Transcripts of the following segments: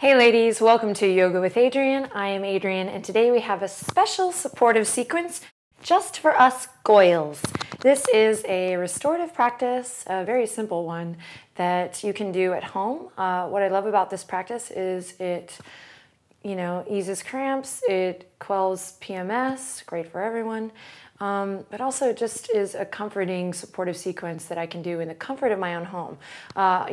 Hey ladies, welcome to Yoga with Adriene. I am Adriene, and today we have a special supportive sequence just for us goyles. This is a restorative practice, a very simple one that you can do at home. What I love about this practice is it, eases cramps, it quells PMS, great for everyone. But also it just is a comforting, supportive sequence that I can do in the comfort of my own home.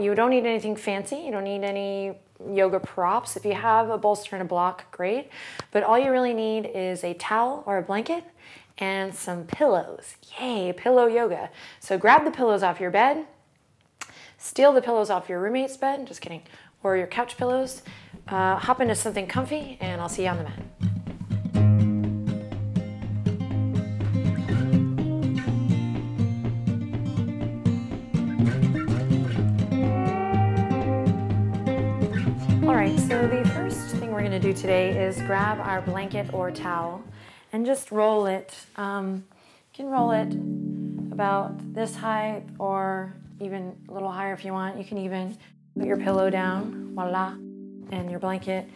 You don't need anything fancy. You don't need any yoga props. If you have a bolster and a block, great. But all you really need is a towel or a blanket and some pillows. Yay, pillow yoga. So grab the pillows off your bed, steal the pillows off your roommate's bed, just kidding, or your couch pillows. Hop into something comfy, and I'll see you on the mat. All right, so the first thing we're going to do today is grab our blanket or towel and just roll it. You can roll it about this height or even a little higher if you want. You can even put your pillow down, voila, and your blanket.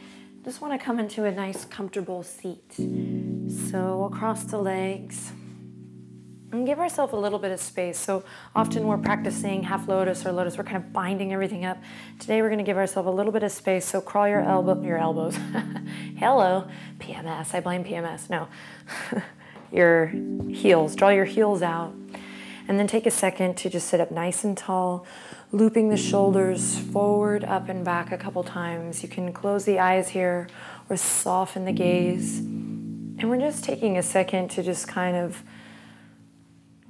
Just want to come into a nice comfortable seat. So we'll cross the legs and give ourselves a little bit of space. So often we're practicing half lotus or lotus. We're kind of binding everything up. Today we're going to give ourselves a little bit of space. So crawl your elbows. Hello, PMS. I blame PMS. No, your heels. Draw your heels out. And then take a second to just sit up nice and tall, looping the shoulders forward, up and back a couple times. You can close the eyes here or soften the gaze. And we're just taking a second to just kind of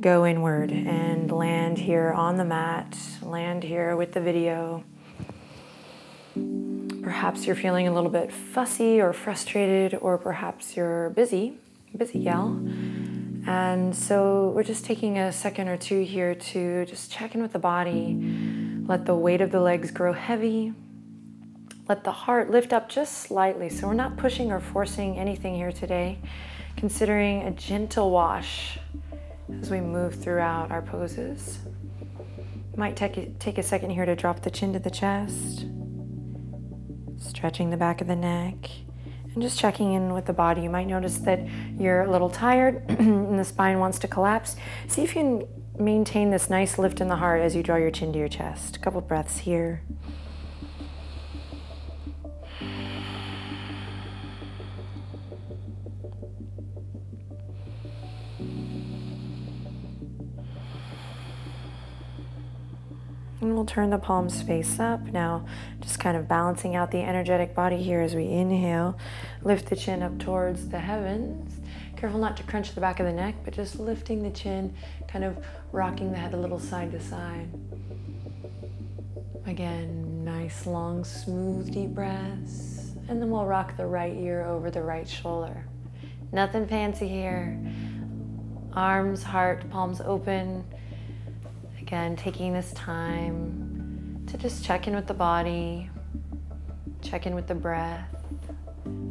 go inward and land here on the mat, land here with the video. Perhaps you're feeling a little bit fussy or frustrated, or perhaps you're busy gal. And so we're just taking a second or two here to just check in with the body. Let the weight of the legs grow heavy. Let the heart lift up just slightly. So we're not pushing or forcing anything here today. Considering a gentle wash as we move throughout our poses. Might take a second here to drop the chin to the chest, stretching the back of the neck, and just checking in with the body. You might notice that you're a little tired and the spine wants to collapse. See if you can maintain this nice lift in the heart as you draw your chin to your chest. A couple breaths here. And we'll turn the palms face up. Now, just kind of balancing out the energetic body here as we inhale. Lift the chin up towards the heavens. Careful not to crunch the back of the neck, but just lifting the chin, kind of rocking the head a little side to side. Again, nice, long, smooth, deep breaths. And then we'll rock the right ear over the right shoulder. Nothing fancy here. Arms, heart, palms open. Again, taking this time to just check in with the body, check in with the breath.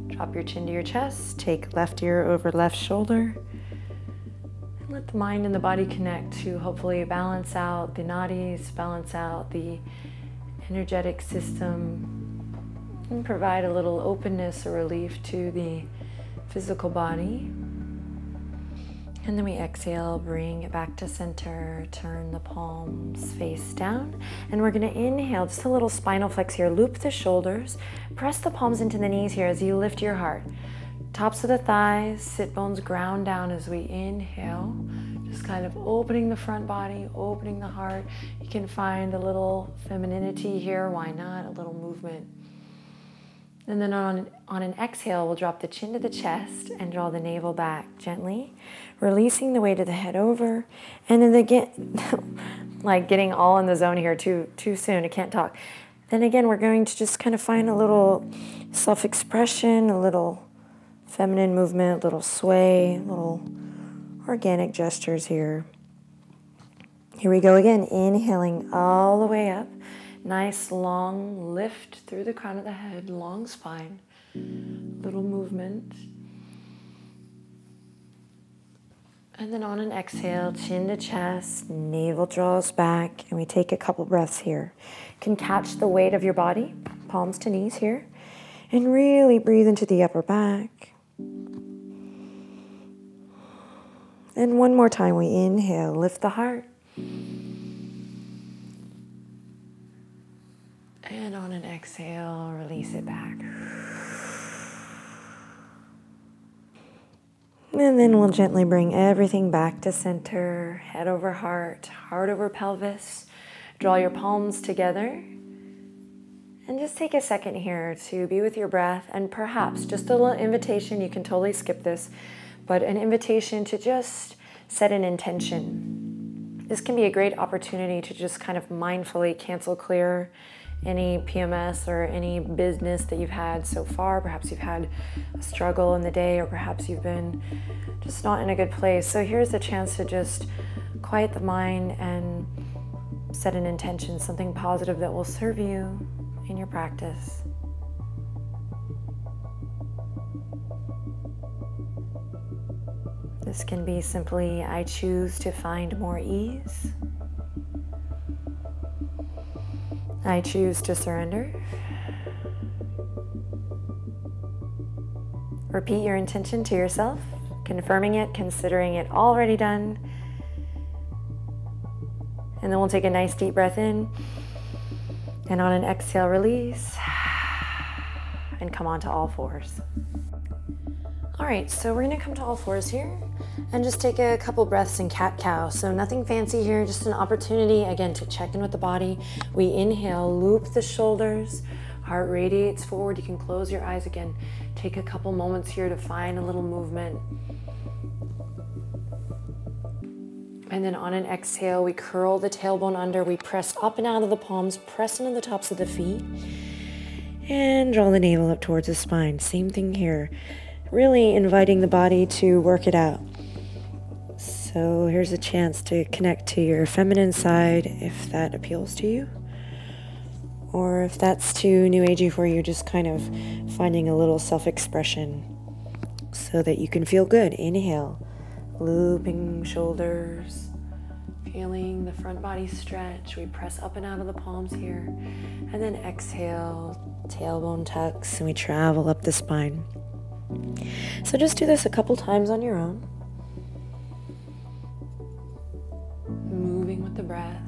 Drop your chin to your chest, take left ear over left shoulder, and let the mind and the body connect to hopefully balance out the nadis, balance out the energetic system, and provide a little openness or relief to the physical body. And then we exhale, bring it back to center, turn the palms face down. And we're gonna inhale, just a little spinal flex here. Loop the shoulders, press the palms into the knees here as you lift your heart. Tops of the thighs, sit bones ground down as we inhale. Just kind of opening the front body, opening the heart. You can find a little femininity here, why not? A little movement. And then on an exhale, we'll drop the chin to the chest and draw the navel back gently, releasing the weight of the head over. And then again, like getting all in the zone here too soon, I can't talk. Then again, we're going to just kind of find a little self-expression, a little feminine movement, a little sway, little organic gestures here. Here we go again, inhaling all the way up. Nice long lift through the crown of the head, long spine, little movement. And then on an exhale, chin to chest, navel draws back, and we take a couple breaths here. You can catch the weight of your body, palms to knees here. And really breathe into the upper back. And one more time, we inhale, lift the heart. And on an exhale, release it back. And then we'll gently bring everything back to center, head over heart, heart over pelvis. Draw your palms together. And just take a second here to be with your breath, and perhaps just a little invitation, you can totally skip this, but an invitation to just set an intention. This can be a great opportunity to just kind of mindfully cancel clear any PMS or any business that you've had so far. Perhaps you've had a struggle in the day, or perhaps you've been just not in a good place. So here's a chance to just quiet the mind and set an intention, something positive that will serve you in your practice. This can be simply, I choose to find more ease. I choose to surrender. Repeat your intention to yourself, confirming it, considering it already done. And then we'll take a nice deep breath in. And on an exhale, release. And come onto all fours. All right, so we're gonna come to all fours here and just take a couple breaths in cat-cow. So nothing fancy here, just an opportunity, again, to check in with the body. We inhale, loop the shoulders, heart radiates forward. You can close your eyes again. Take a couple moments here to find a little movement. And then on an exhale, we curl the tailbone under. We press up and out of the palms, press into the tops of the feet, and draw the navel up towards the spine. Same thing here. Really inviting the body to work it out. So here's a chance to connect to your feminine side if that appeals to you. Or if that's too new agey for you, just kind of finding a little self-expression so that you can feel good. Inhale, looping shoulders, feeling the front body stretch. We press up and out of the palms here. And then exhale, tailbone tucks, and we travel up the spine. So just do this a couple times on your own. Moving with the breath.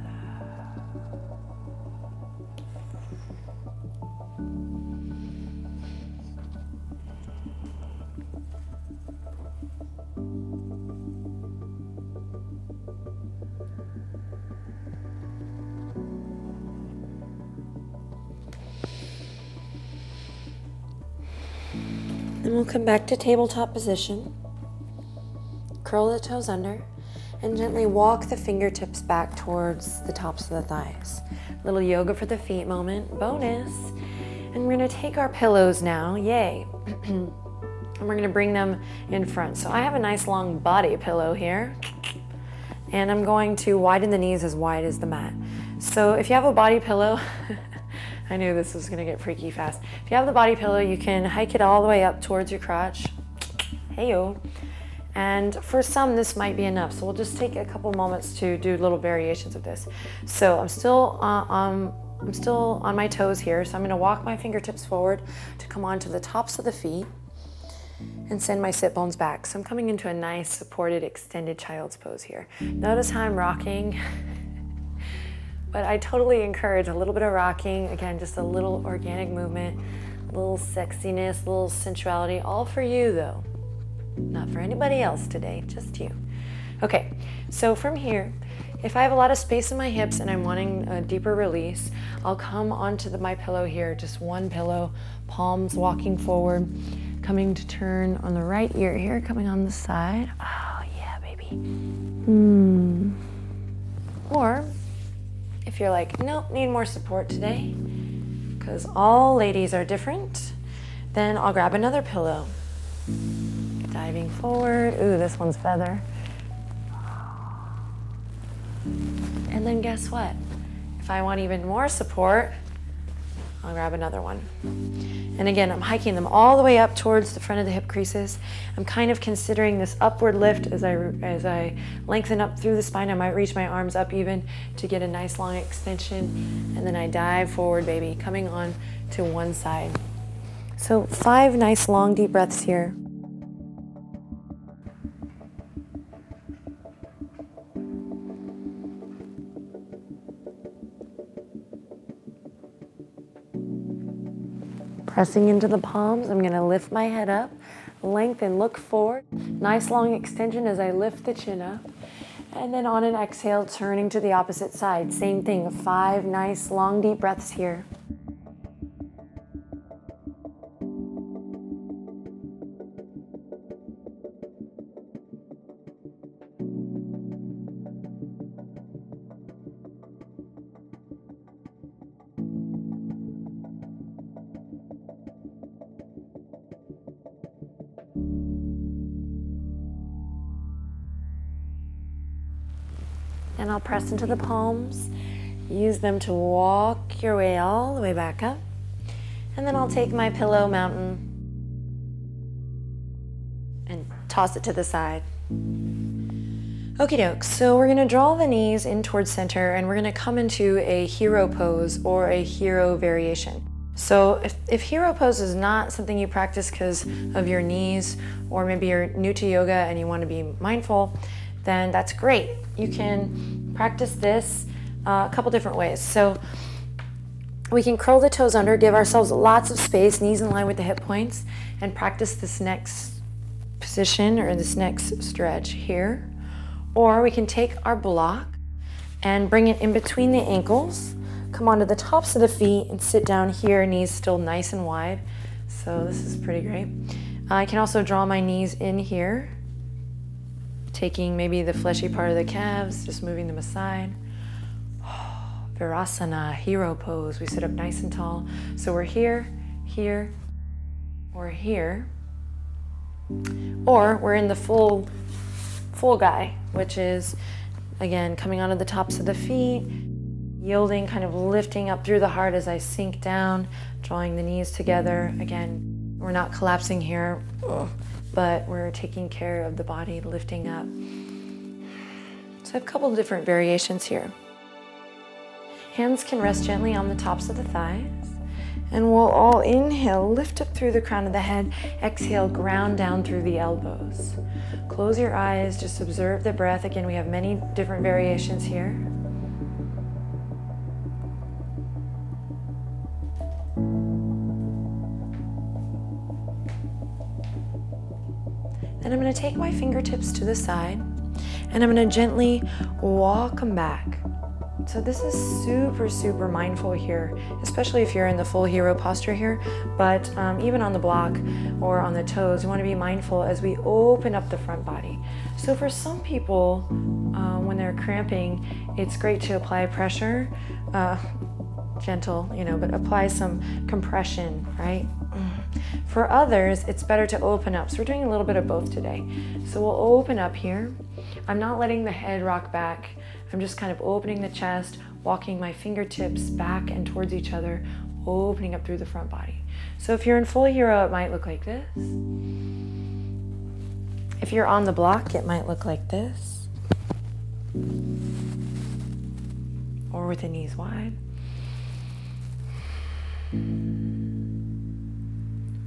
Then we'll come back to tabletop position. Curl the toes under and gently walk the fingertips back towards the tops of the thighs. Little yoga for the feet moment, bonus. And we're gonna take our pillows now, yay. And we're gonna bring them in front. So I have a nice long body pillow here. And I'm going to widen the knees as wide as the mat. So if you have a body pillow, I knew this was gonna get freaky fast. If you have the body pillow, you can hike it all the way up towards your crotch. Hey-yo. And for some, this might be enough. So we'll just take a couple moments to do little variations of this. So I'm still on my toes here. So I'm gonna walk my fingertips forward to come onto the tops of the feet and send my sit bones back. So I'm coming into a nice supported extended child's pose here. Notice how I'm rocking. But I totally encourage a little bit of rocking. Again, just a little organic movement, a little sexiness, a little sensuality, all for you though. Not for anybody else today, just you. Okay, so from here, if I have a lot of space in my hips and I'm wanting a deeper release, I'll come onto my pillow here, just one pillow, palms walking forward, coming to turn on the right ear here, coming on the side. Oh yeah, baby. Or, if you're like, nope, need more support today, because all ladies are different, then I'll grab another pillow. Diving forward. Ooh, this one's feather. And then guess what? If I want even more support, I'll grab another one. And again, I'm hiking them all the way up towards the front of the hip creases. I'm kind of considering this upward lift as I lengthen up through the spine. I might reach my arms up even to get a nice long extension. And then I dive forward, baby, coming on to one side. So 5 nice long deep breaths here. Pressing into the palms, I'm gonna lift my head up, lengthen, look forward. Nice long extension as I lift the chin up. And then on an exhale, turning to the opposite side. Same thing, 5 nice long deep breaths here. And I'll press into the palms, use them to walk your way all the way back up. And then I'll take my pillow mountain and toss it to the side. Okie doke, so we're gonna draw the knees in towards center and we're gonna come into a hero pose or a hero variation. So if hero pose is not something you practice because of your knees, or maybe you're new to yoga and you wanna be mindful, then that's great. You can practice this a couple different ways. So we can curl the toes under, give ourselves lots of space, knees in line with the hip points, and practice this next position or this next stretch here. Or we can take our block and bring it in between the ankles, come onto the tops of the feet and sit down here, knees still nice and wide. So this is pretty great. I can also draw my knees in here, taking maybe the fleshy part of the calves, just moving them aside. Virasana, hero pose. We sit up nice and tall. So we're here, here, or here. Or we're in the full guy, which is, again, coming onto the tops of the feet, yielding, kind of lifting up through the heart as I sink down, drawing the knees together. Again, we're not collapsing here. But we're taking care of the body, lifting up. So I have a couple of different variations here. Hands can rest gently on the tops of the thighs. And we'll all inhale, lift up through the crown of the head. Exhale, ground down through the elbows. Close your eyes, just observe the breath. Again, we have many different variations here. And I'm going to take my fingertips to the side and I'm going to gently walk them back. So this is super, super mindful here, especially if you're in the full hero posture here, but even on the block or on the toes, you want to be mindful as we open up the front body. So for some people, when they're cramping, it's great to apply pressure, gentle, but apply some compression, right? For others, it's better to open up. So we're doing a little bit of both today. So we'll open up here. I'm not letting the head rock back. I'm just kind of opening the chest, walking my fingertips back and towards each other, opening up through the front body. So if you're in full hero, it might look like this. If you're on the block, it might look like this. Or with the knees wide.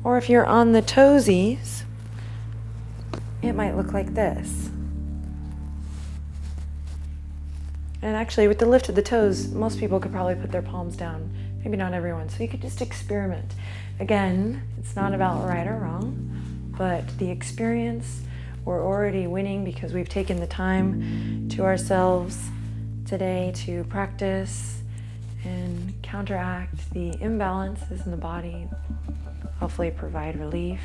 Or if you're on the toesies, it might look like this. And actually, with the lift of the toes, most people could probably put their palms down. Maybe not everyone. So you could just experiment. Again, it's not about right or wrong, but the experience, we're already winning because we've taken the time to ourselves today to practice and counteract the imbalances in the body, hopefully provide relief.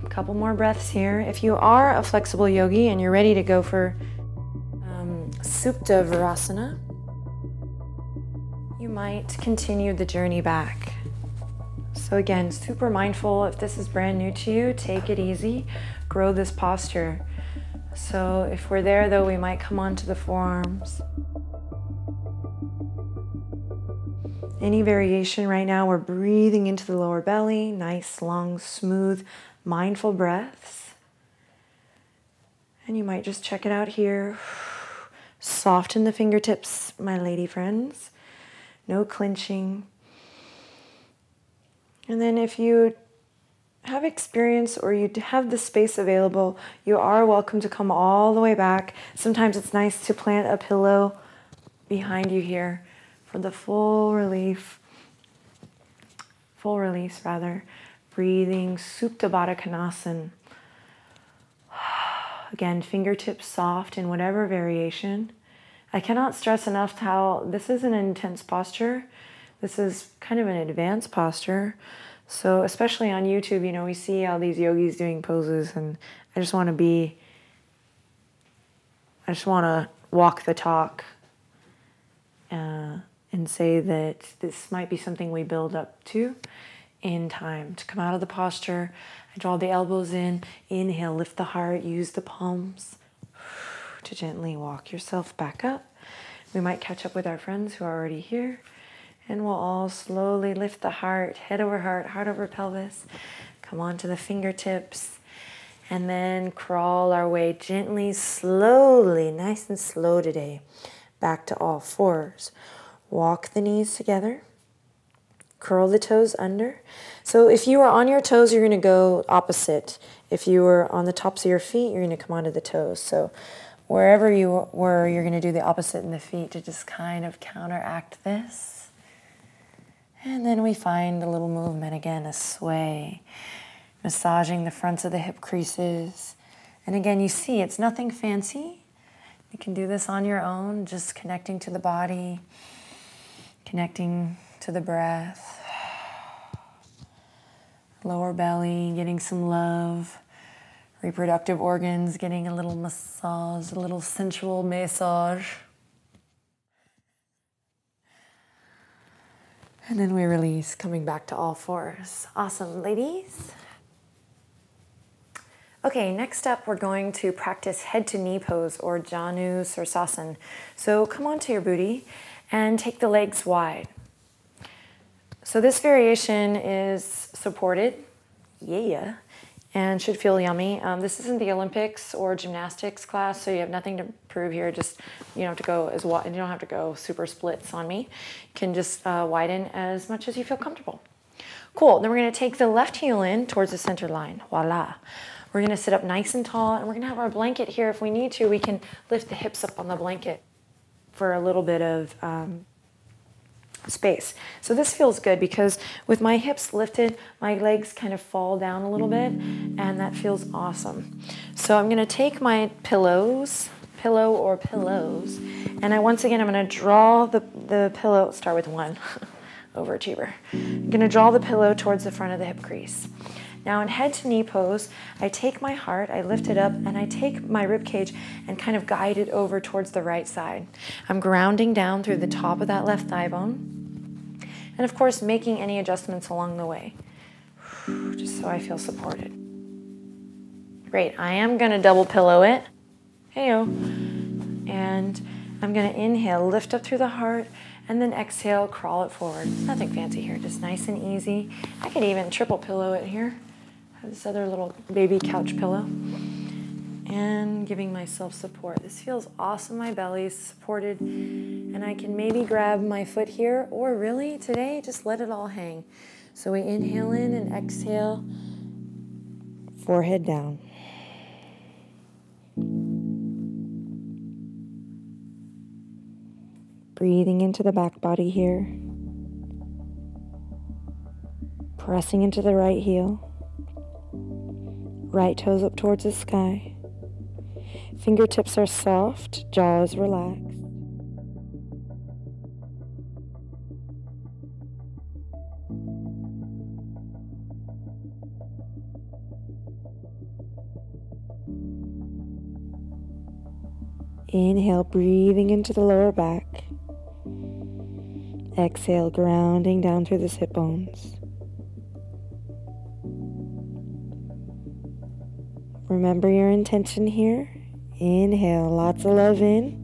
A couple more breaths here. If you are a flexible yogi and you're ready to go for Supta Virasana, you might continue the journey back. So again, super mindful. If this is brand new to you, take it easy, grow this posture. So if we're there though, we might come onto the forearms. Any variation right now, we're breathing into the lower belly, nice, long, smooth, mindful breaths. And you might just check it out here. Soften the fingertips, my lady friends. No clenching. And then if you have experience or you have the space available, you are welcome to come all the way back. Sometimes it's nice to plant a pillow behind you here for the full release, breathing Supta Baddha Konasana. Again, fingertips soft in whatever variation. I cannot stress enough how this is an intense posture. This is kind of an advanced posture. So especially on YouTube, you know, we see all these yogis doing poses, and I just want to walk the talk and say that this might be something we build up to in time. To come out of the posture, I draw the elbows in, inhale, lift the heart, use the palms to gently walk yourself back up. We might catch up with our friends who are already here, and we'll all slowly lift the heart, head over heart, heart over pelvis, come on to the fingertips, and then crawl our way gently, slowly, nice and slow today, back to all fours. Walk the knees together. Curl the toes under. So if you are on your toes, you're going to go opposite. If you were on the tops of your feet, you're going to come onto the toes. So wherever you were, you're going to do the opposite in the feet to just kind of counteract this. And then we find a little movement again, a sway, massaging the fronts of the hip creases. And again, you see it's nothing fancy. You can do this on your own, just connecting to the body, connecting to the breath. Lower belly, getting some love. Reproductive organs, getting a little massage, a little sensual massage. And then we release, coming back to all fours. Awesome, ladies. Okay, next up, we're going to practice head to knee pose, or Janu Sirsasana. So come onto your booty and take the legs wide. So this variation is supported, and should feel yummy. This isn't the Olympics or gymnastics class, so you have nothing to prove here. Just, you don't have to go as wide, you don't have to go super splits on me. You can just widen as much as you feel comfortable. Cool, then we're gonna take the left heel in towards the center line, voila. We're gonna sit up nice and tall, and we're gonna have our blanket here. If we need to, we can lift the hips up on the blanket for a little bit of space. So this feels good because with my hips lifted, my legs kind of fall down a little bit, and that feels awesome. So I'm gonna take my pillow or pillows, and once again, I'm gonna draw the pillow, start with one, overachiever. I'm gonna draw the pillow towards the front of the hip crease. Now in head to knee pose, I take my heart, I lift it up, and I take my rib cage and kind of guide it over towards the right side. I'm grounding down through the top of that left thigh bone. And of course, making any adjustments along the way, just so I feel supported. Great, I am gonna double pillow it. Heyo. And I'm gonna inhale, lift up through the heart, and then exhale, crawl it forward. Nothing fancy here, just nice and easy. I could even triple pillow it here. I have this other little baby couch pillow. And giving myself support. This feels awesome, my belly's supported. And I can maybe grab my foot here, or really today, just let it all hang. So we inhale in and exhale, forehead down. Breathing into the back body here. Pressing into the right heel. Right toes up towards the sky. Fingertips are soft, jaw is relaxed. Inhale, breathing into the lower back. Exhale, grounding down through the hip bones. Remember your intention here. Inhale, lots of love in.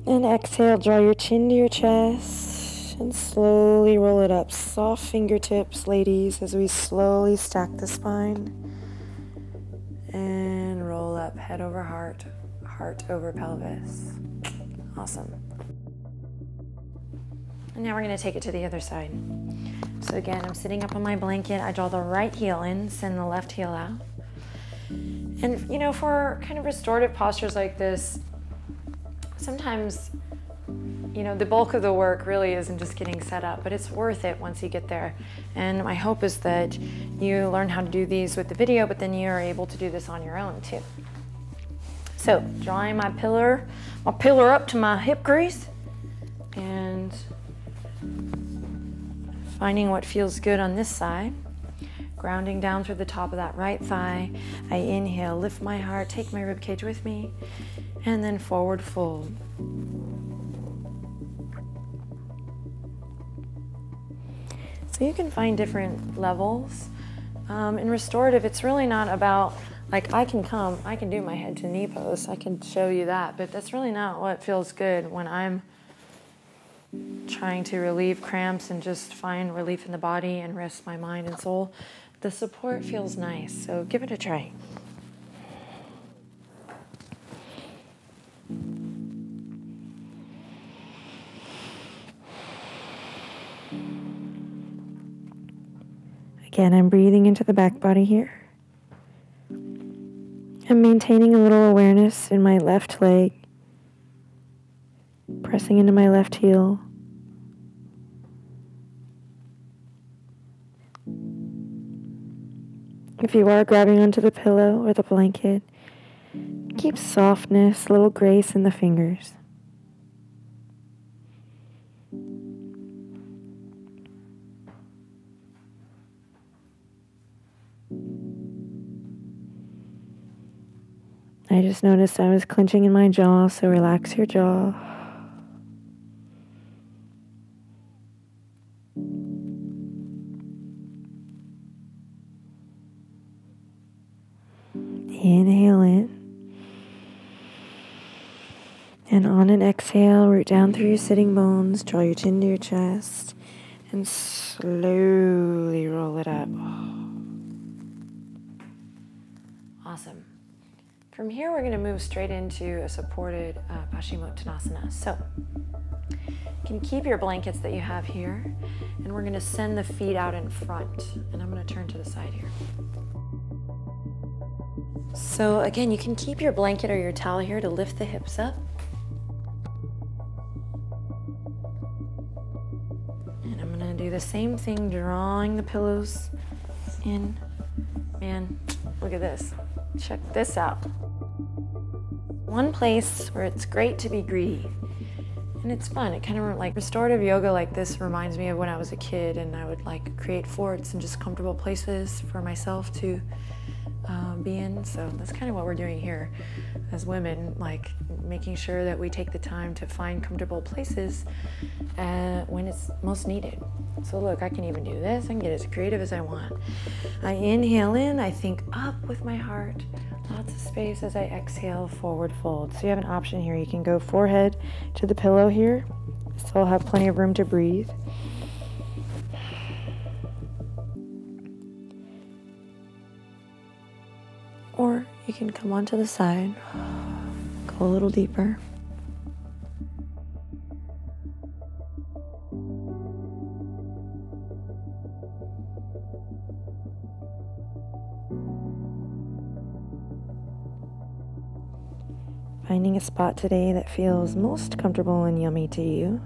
And exhale, draw your chin to your chest and slowly roll it up. Soft fingertips, ladies, as we slowly stack the spine. And roll up, head over heart, heart over pelvis. Awesome. And now we're going to take it to the other side. So again, I'm sitting up on my blanket. I draw the right heel in, send the left heel out. And you know, for kind of restorative postures like this, sometimes, you know, the bulk of the work really isn't just getting set up, but it's worth it once you get there. And my hope is that you learn how to do these with the video, but then you are able to do this on your own too. So drawing my pillar up to my hip crease and finding what feels good on this side. Grounding down through the top of that right thigh. I inhale, lift my heart, take my rib cage with me, and then forward fold. So you can find different levels. In restorative, it's really not about, like, I can do my head to knee pose, I can show you that, but that's really not what feels good when I'm trying to relieve cramps and just find relief in the body and rest my mind and soul. The support feels nice, so give it a try. Again, I'm breathing into the back body here. I'm maintaining a little awareness in my left leg, pressing into my left heel. If you are grabbing onto the pillow or the blanket, keep softness, little grace in the fingers. I just noticed I was clenching in my jaw, so relax your jaw. Inhale in. And on an exhale, root down through your sitting bones, draw your chin to your chest, and slowly roll it up. Awesome. From here, we're going to move straight into a supported Paschimottanasana. So you can keep your blankets that you have here, and we're going to send the feet out in front. And I'm going to turn to the side here. So again, you can keep your blanket or your towel here to lift the hips up. And I'm going to do the same thing, drawing the pillows in. Man, look at this. Check this out. One place where it's great to be greedy. And it's fun. It kind of like restorative yoga like this reminds me of when I was a kid and I would like create forts and just comfortable places for myself to be in. So that's kind of what we're doing here as women, like making sure that we take the time to find comfortable places when it's most needed. So look, I can even do this. I can get as creative as I want. I inhale in, I think up with my heart. Lots of space as I exhale, forward fold. So you have an option here. You can go forehead to the pillow here. Still have plenty of room to breathe. Or you can come onto the side, go a little deeper. Finding a spot today that feels most comfortable and yummy to you.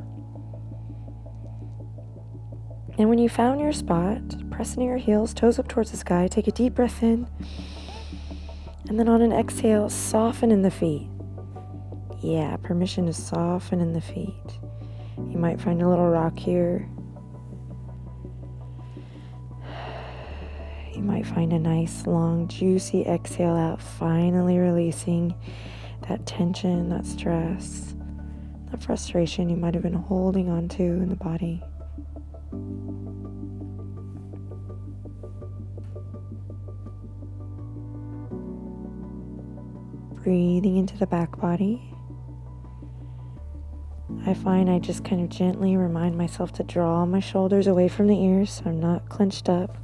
And when you found your spot, press into your heels, toes up towards the sky, take a deep breath in. And then on an exhale, soften in the feet. Yeah, permission to soften in the feet. You might find a little rock here. You might find a nice, long, juicy exhale out, finally releasing that tension, that stress, that frustration you might have been holding on to in the body. Breathing into the back body. I find I just kind of gently remind myself to draw my shoulders away from the ears so I'm not clenched up.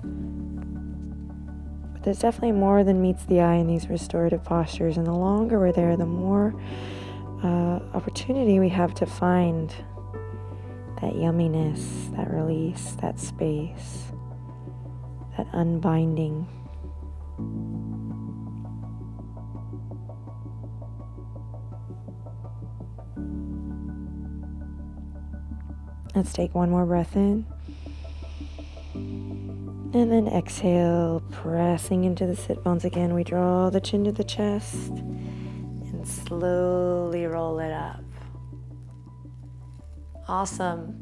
But there's definitely more than meets the eye in these restorative postures, and the longer we're there, the more opportunity we have to find that yumminess, that release, that space, that unbinding. Let's take one more breath in. And then exhale, pressing into the sit bones again. We draw the chin to the chest and slowly roll it up. Awesome.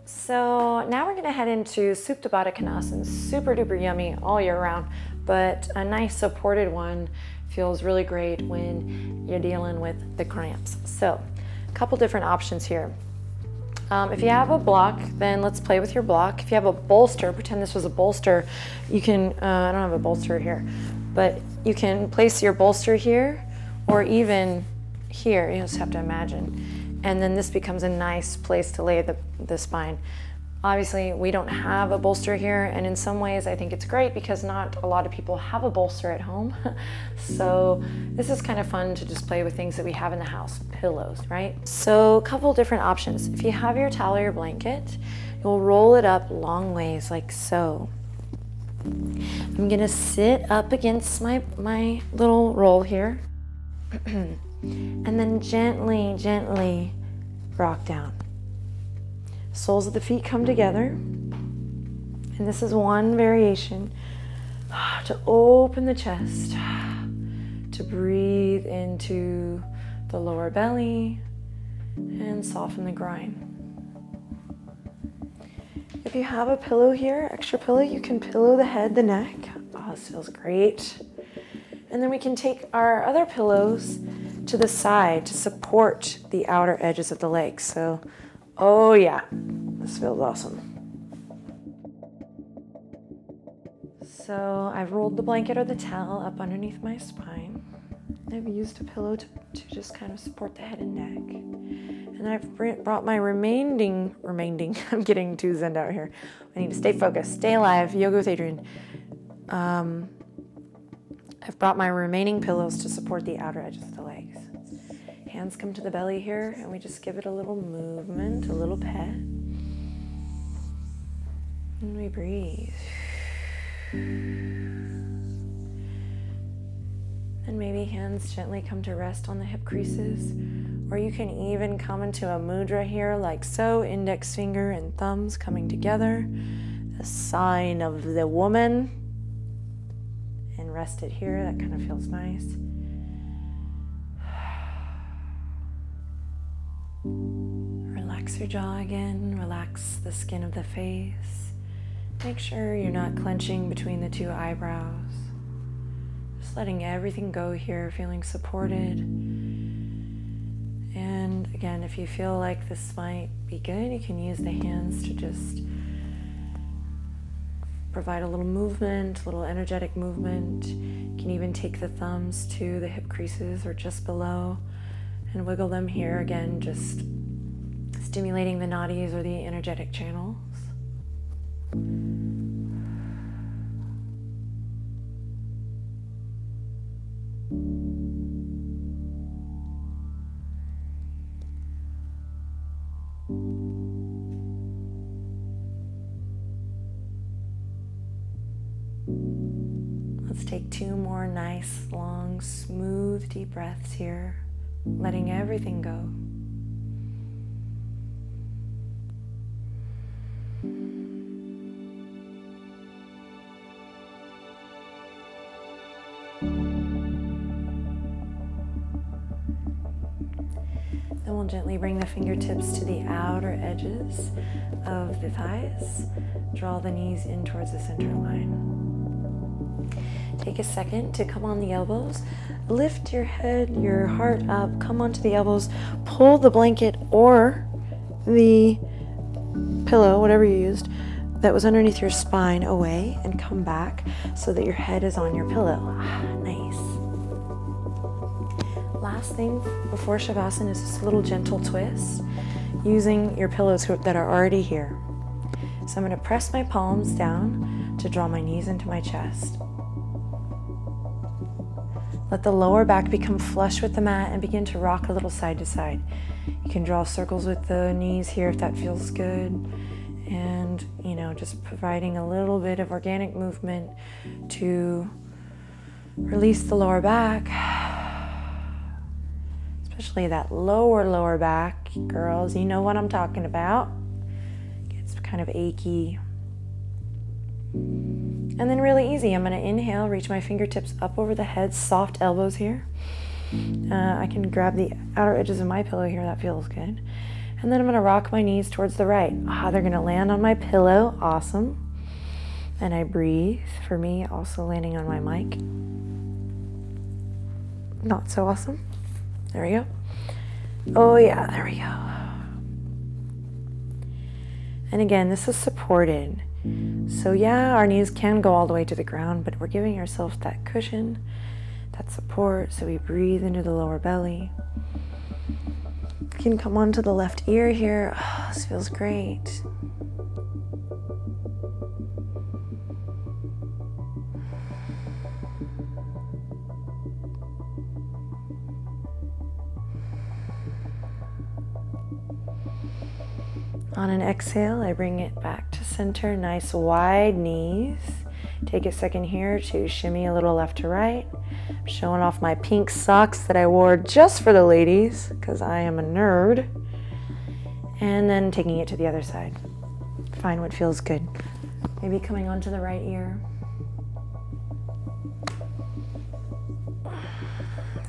So now we're gonna head into Supta Baddha Konasana. Super duper yummy all year round, but a nice supported one feels really great when you're dealing with the cramps. So a couple different options here. If you have a block, then let's play with your block. If you have a bolster, pretend this was a bolster, you can, I don't have a bolster here, but you can place your bolster here or even here. You just have to imagine. And then this becomes a nice place to lay the spine. Obviously, we don't have a bolster here, and in some ways I think it's great because not a lot of people have a bolster at home. So this is kind of fun to just play with things that we have in the house, pillows, right? So a couple different options. If you have your towel or your blanket, you'll roll it up long ways like so. I'm gonna sit up against my little roll here and then gently, gently rock down. Soles of the feet come together, and this is one variation to open the chest, to breathe into the lower belly and soften the groin. If you have a pillow here, extra pillow, you can pillow the head, the neck. Oh, this feels great. And then we can take our other pillows to the side to support the outer edges of the legs. So, oh yeah, this feels awesome. So I've rolled the blanket or the towel up underneath my spine. I've used a pillow to just kind of support the head and neck. And I've brought my remaining, I'm getting too zened out here. I need to stay focused, stay alive, yoga with Adriene. I've brought my remaining pillows to support the outer edges of the legs. Hands come to the belly here, and we just give it a little movement, a little pet. And we breathe. And maybe hands gently come to rest on the hip creases, or you can even come into a mudra here like so, index finger and thumbs coming together, a sign of the woman, and rest it here. That kind of feels nice. Relax your jaw again, relax the skin of the face. Make sure you're not clenching between the two eyebrows. Just letting everything go here, feeling supported. And again, if you feel like this might be good, you can use the hands to just provide a little movement, a little energetic movement. You can even take the thumbs to the hip creases or just below and wiggle them here, again, just stimulating the nadis or the energetic channels. Let's take 2 more nice, long, smooth, deep breaths here, letting everything go. Then we'll gently bring the fingertips to the outer edges of the thighs. Draw the knees in towards the center line. Take a second to come on the elbows. Lift your head, your heart up, come onto the elbows. Pull the blanket or the pillow, whatever you used, that was underneath your spine away and come back so that your head is on your pillow. Nice. last thing before Shavasana is this little gentle twist using your pillows that are already here. So I'm going to press my palms down to draw my knees into my chest. Let the lower back become flush with the mat and begin to rock a little side to side. You can draw circles with the knees here if that feels good. And, you know, just providing a little bit of organic movement to release the lower back. Especially that lower back. Girls, you know what I'm talking about. Gets kind of achy. And then really easy, I'm going to inhale, reach my fingertips up over the head, soft elbows here. I can grab the outer edges of my pillow here, that feels good. And then I'm going to rock my knees towards the right. They're going to land on my pillow, awesome. And I breathe, for me, also landing on my mic. Not so awesome. There we go. Oh yeah, there we go. And again, this is supported. So yeah, our knees can go all the way to the ground, but we're giving ourselves that cushion, that support, so we breathe into the lower belly. You can come onto the left ear here. Oh, this feels great. On an exhale, I bring it back to center, nice wide knees. Take a second here to shimmy a little left to right. I'm showing off my pink socks that I wore just for the ladies, because I am a nerd. And then taking it to the other side. Find what feels good. Maybe coming onto the right ear.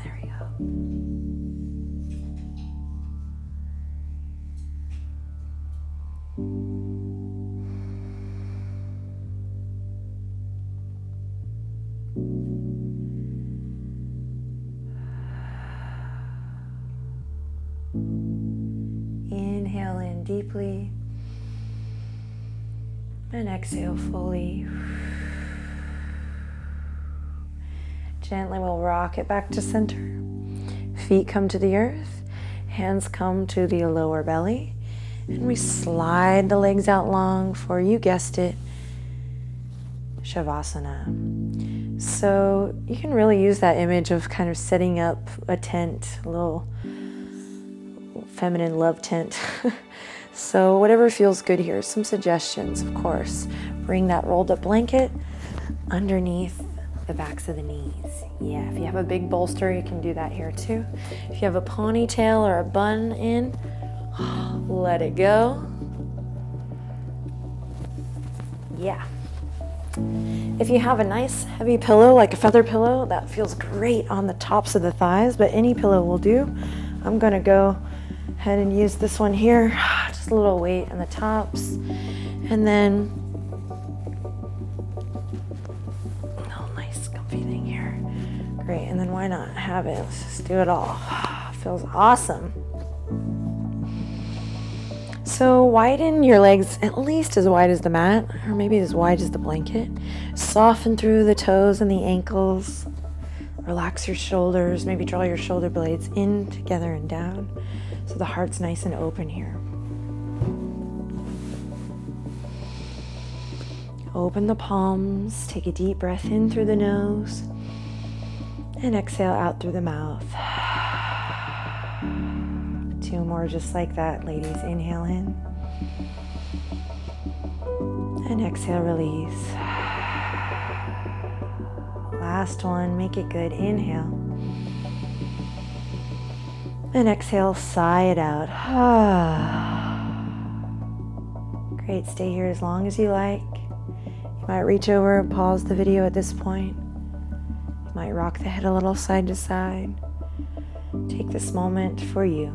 There we go. Inhale in deeply and exhale fully. Gently we'll rock it back to center. Feet come to the earth, hands come to the lower belly, and we slide the legs out long for, you guessed it, Shavasana. So you can really use that image of kind of setting up a tent, a little feminine love tent. So whatever feels good here. Some suggestions, of course. Bring that rolled up blanket underneath the backs of the knees. Yeah, if you have a big bolster, you can do that here too. If you have a ponytail or a bun in, let it go. Yeah. If you have a nice heavy pillow, like a feather pillow, that feels great on the tops of the thighs, but any pillow will do. I'm gonna go ahead and use this one here. Just a little weight on the tops. And then, oh, nice comfy thing here. Great, and then why not have it? Let's just do it all. Feels awesome. So widen your legs at least as wide as the mat, or maybe as wide as the blanket. Soften through the toes and the ankles. Relax your shoulders, maybe draw your shoulder blades in together and down, so the heart's nice and open here. Open the palms, take a deep breath in through the nose, and exhale out through the mouth. 2 more just like that, ladies. Inhale in, and exhale, release. Last one, make it good. Inhale. And exhale, sigh it out. Great, stay here as long as you like. You might reach over and pause the video at this point. You might rock the head a little side to side. Take this moment for you.